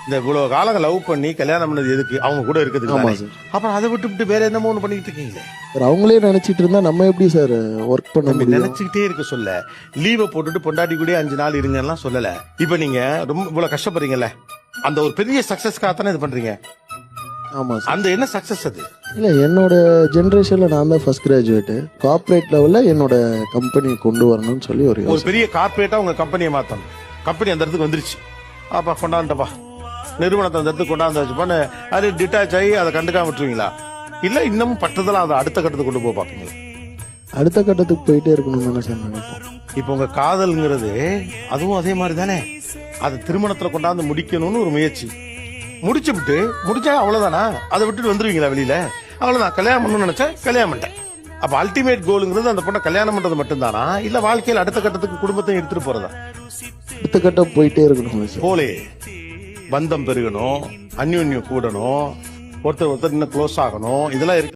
இந்த இவ்வளவு காலம் லவ் பண்ணி கல்யாணம் பண்ணது எதுக்கு? அவங்க கூட இருக்கிறதுக்கு ஆமா தானே. சார். அப்புறம் அதை விட்டு வேற என்னமோ ஒண்ணு பண்ணிட்டு இருக்கீங்களே. சார் அவங்களே நினைச்சிட்டு இருந்தா நம்ம எப்படி சார் ஒர்க் பண்ண நம்ம முடியும்? நினைச்சுக்கிட்டே இருக்க சொல்ல, லீவை போட்டுட்டு பொண்டாட்டி கூட 5 நாள் இருங்கலாம் சொல்லல. இப்ப நீங்க ரொம்ப இவ்வளவு கஷ்டப்படுறீங்கல்ல, அந்த ஒரு பெரிய சக்சஸ்க்காக தானே இது பண்றீங்க. ஆமா சார். அந்த என்ன சக்சஸ் அது? இல்ல என்னோட ஜெனரேஷன்ல நான் தான் ஃபர்ஸ்ட் கிராஜுவேட். கார்ப்பரேட் லெவல்ல என்னோட கம்பெனி கொண்டு வரணும்னு சொல்லி ஒரு ஒரு யோசனை. பெரிய கார்பரேட்டா உங்க கம்பெனியை மாத்தணும். கம்பெனி அந்த இடத்துக்கு வந்துருச்சு. அப்பா கொண்டாண்டப்பா, நிறுவனத்தை அந்த இடத்துக்கு கொண்டாந்து வச்சுப்பான்னு அது டிட்டாச் ஆகி அதை கண்டுக்காம விட்டுருவீங்களா? இல்ல இன்னமும் பட்டதெல்லாம் அதை அடுத்த கட்டத்துக்கு கொண்டு போக பாப்பீங்களா? அடுத்த கட்டத்துக்கு போயிட்டே இருக்கணும்னு தானே சார் நினைப்போம். இப்போ உங்க காதல்ங்கிறது அதுவும் அதே மாதிரி தானே. அதை திருமணத்துல கொண்டாந்து முடிக்கணும்னு ஒரு முயற்சி. முடிச்சா அவ்வளவுதானா? அதை விட்டுட்டு வந்துருவீங்களா வெளியில? அவ்வளவுதான். கல்யாணம் பண்ணணும்னு நினைச்சா கல்யாணம் பண்ணிட்டேன். அப்ப அல்டிமேட் கோலுங்கிறது அந்த பொண்ணை கல்யாணம் பண்றது மட்டும்தானா? இல்ல வாழ்க்கையில் அடுத்த கட்டத்துக்கு குடும்பத்தையும் எடுத்துட்டு போறதா? அடுத்த கட்டம் போயிட்டே இருக்கணும் சார். போலே பந்தம் பெருகணும், அந்யோன்யம் கூடணும், ஒருத்தர் இன்னும் க்ளோஸ் ஆகணும், இதெல்லாம் இருக்கு.